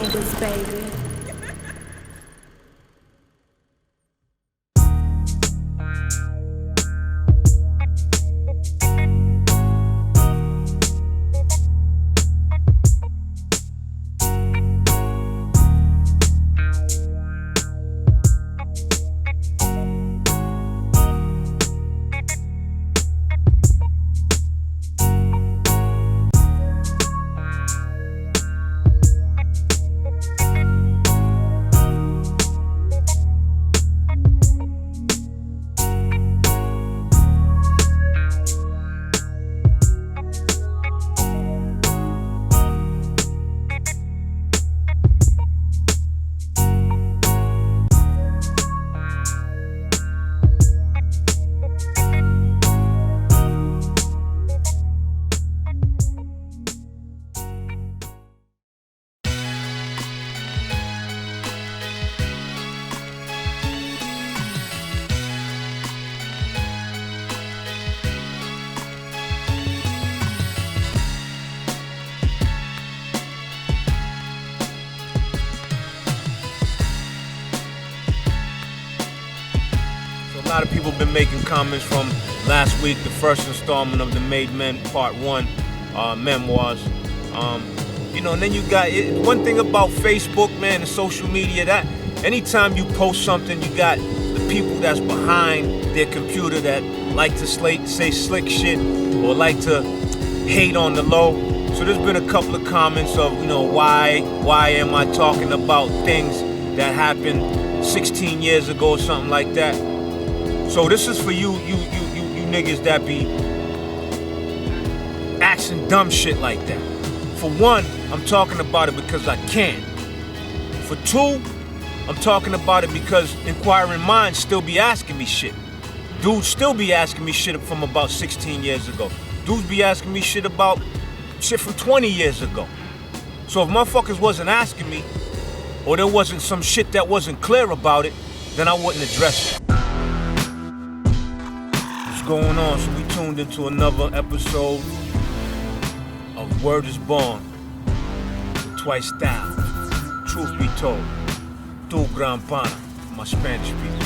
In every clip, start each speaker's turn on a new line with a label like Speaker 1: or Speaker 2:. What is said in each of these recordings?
Speaker 1: niggas, baby.
Speaker 2: A lot of people been making comments from last week, the first installment of the Made Men Part 1 memoirs. And then you got one thing about Facebook, man, and social media, that anytime you post something, you got the people that's behind their computer that like to say slick shit or like to hate on the low. So there's been a couple of comments of, why am I talking about things that happened 16 years ago or something like that. So this is for you niggas that be asking dumb shit like that. For one, I'm talking about it because I can. For two, I'm talking about it because inquiring minds still be asking me shit. Dudes still be asking me shit from about 16 years ago. Dudes be asking me shit about shit from 20 years ago. So if motherfuckers wasn't asking me, or there wasn't some shit that wasn't clear about it, then I wouldn't address it. Going on, so we tuned into another episode of Word is Born with Twice Style. Truth be told, tu gran pana for my Spanish people.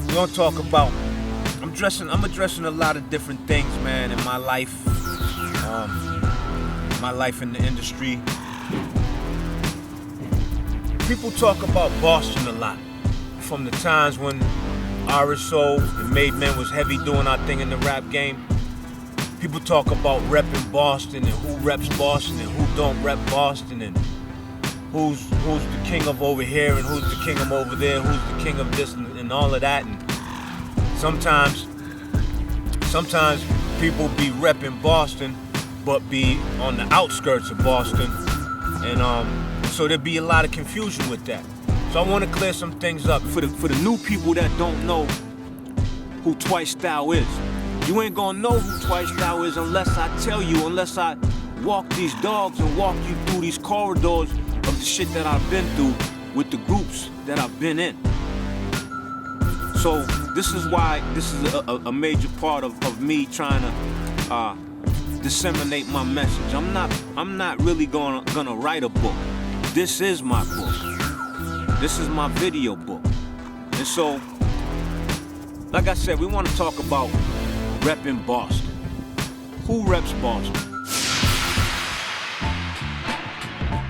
Speaker 2: We're gonna talk about, I'm addressing a lot of different things, man, in my life, in the industry. People talk about Boston a lot, from the times when RSO and Made Men was heavy doing our thing in the rap game. People talk about Reppin Boston and who reps Boston and who don't rep Boston and who's the king of over here and who's the king of over there, who's the king of this and all of that. And sometimes people be repping Boston but be on the outskirts of Boston, and so there'd be a lot of confusion with that. So I want to clear some things up for the new people that don't know who Twice Style is. You ain't gonna know who Twice Style is unless I tell you, unless I walk these dogs and walk you through these corridors of the shit that I've been through with the groups that I've been in. So this is why this is a major part of me trying to disseminate my message. I'm not really gonna write a book. This is my book. This is my video book. And so, like I said, we want to talk about Reppin Boston. Who reps Boston?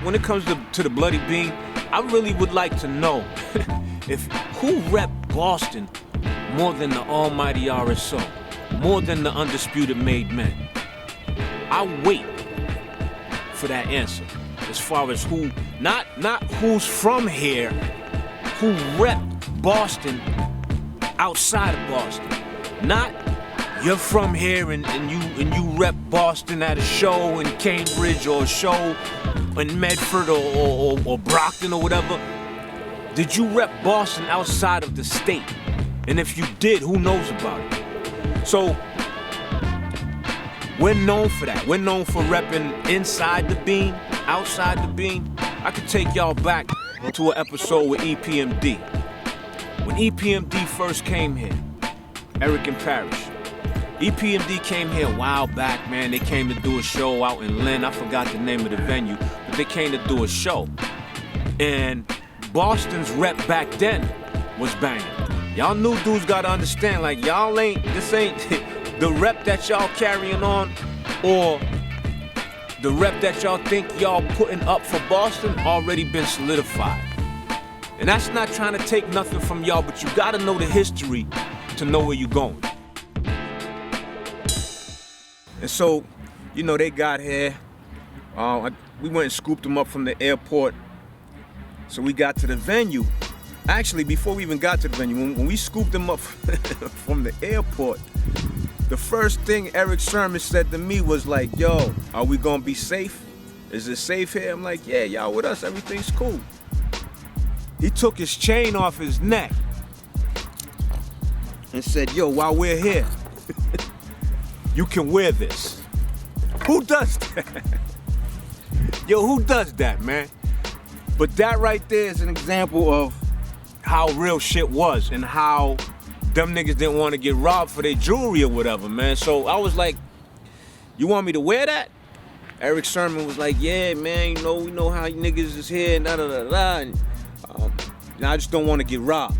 Speaker 2: When it comes to the Bloody Bean, I really would like to know if who rep Boston more than the almighty RSO, more than the undisputed Made Men. I wait for that answer. As far as who, not who's from here, who rep Boston outside of Boston. Not you're from here and you rep Boston at a show in Cambridge or a show in Medford or Brockton or whatever. Did you rep Boston outside of the state? And if you did, who knows about it? So we're known for that. We're known for repping inside the bean, outside the bean. I could take y'all back to an episode with EPMD. When EPMD first came here, Eric and Parrish. EPMD came here a while back, man. They came to do a show out in Lynn. I forgot the name of the venue. But they came to do a show. And Boston's rep back then was banging. Y'all new dudes gotta understand, like this ain't the rep that y'all carrying on, or the rep that y'all think y'all putting up for Boston already been solidified. And that's not trying to take nothing from y'all, but you gotta know the history to know where you're going. And so, you know, they got here. We went and scooped them up from the airport. So we got to the venue. Actually, before we even got to the venue, when we scooped them up from the airport, the first thing Eric Sermon said to me was like, yo, are we gonna be safe? Is it safe here? I'm like, yeah, y'all with us, everything's cool. He took his chain off his neck and said, yo, while we're here, you can wear this. Who does that? Yo, who does that, man? But that right there is an example of how real shit was and how them niggas didn't want to get robbed for their jewelry or whatever, man. So I was like, you want me to wear that? Eric Sermon was like, yeah, man, you know, we know how you niggas is here, and da-da-da-da, and I just don't want to get robbed.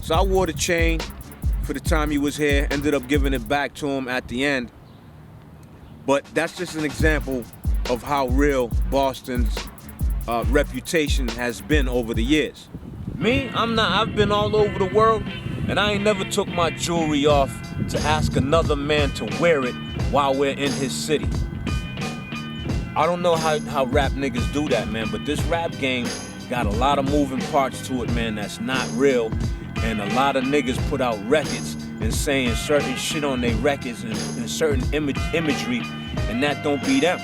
Speaker 2: So I wore the chain for the time he was here, ended up giving it back to him at the end. But that's just an example of how real Boston's reputation has been over the years. Me, I've been all over the world, and I ain't never took my jewelry off to ask another man to wear it while we're in his city. I don't know how rap niggas do that, man, but this rap game got a lot of moving parts to it, man, that's not real. And a lot of niggas put out records and saying certain shit on their records and certain imagery, and that don't be them.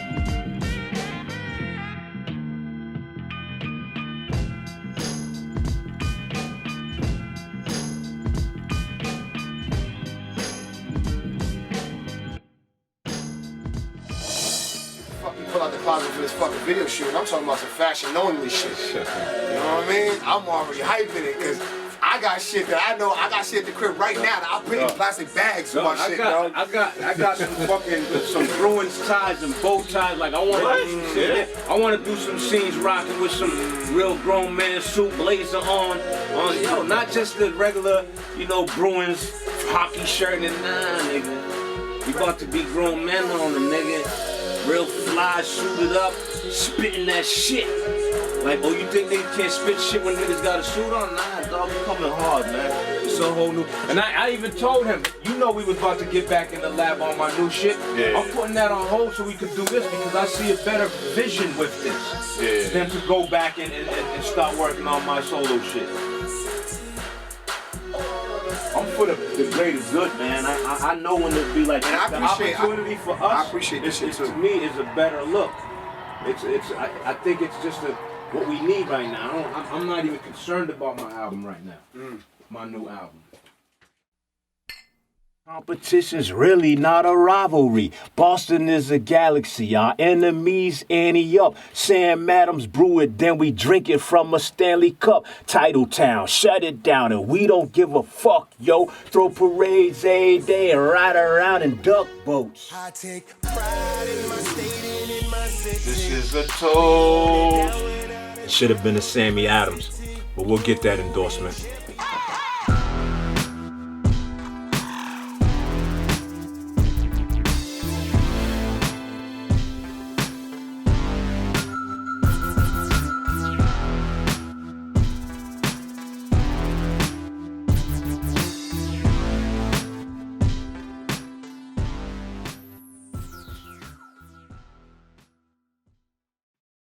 Speaker 1: Pull out the closet for this fucking video shoot, and I'm talking about some fashion knowingly shit. You know what I mean? I'm already hyping it, because I got shit that I know, I got shit at the crib right now that I put in plastic bags for my shit, yo.
Speaker 2: I got some Bruins ties and bow ties, like I want to do some scenes rocking with some real grown man suit blazer on, yo, not just the regular, you know, Bruins hockey shirt and nigga. We about to be grown men on them, nigga. Real fly, suited up, spitting that shit. Like, oh, you think niggas can't spit shit when niggas got a suit on? Nah, dog, we coming hard, man. It's a whole new. And I even told him, you know we was about to get back in the lab on my new shit. Yeah. I'm putting that on hold so we could do this because I see a better vision with this than to go back and start working on my solo shit. I'm for the greater good, man. I know when it be like, and the opportunity for us,
Speaker 1: I appreciate this shit too.
Speaker 2: To me, is a better look. I think it's just what we need right now. I'm not even concerned about my album right now. My new album. Competition's really not a rivalry. Boston is a galaxy. Our enemies ante up. Sam Adams brew it, then we drink it from a Stanley Cup. Titletown, shut it down, and we don't give a fuck, yo. Throw parades every day and ride around in duck boats. I take pride in my state and in my city. This is a toast. It should have been a Sammy Adams, but we'll get that endorsement.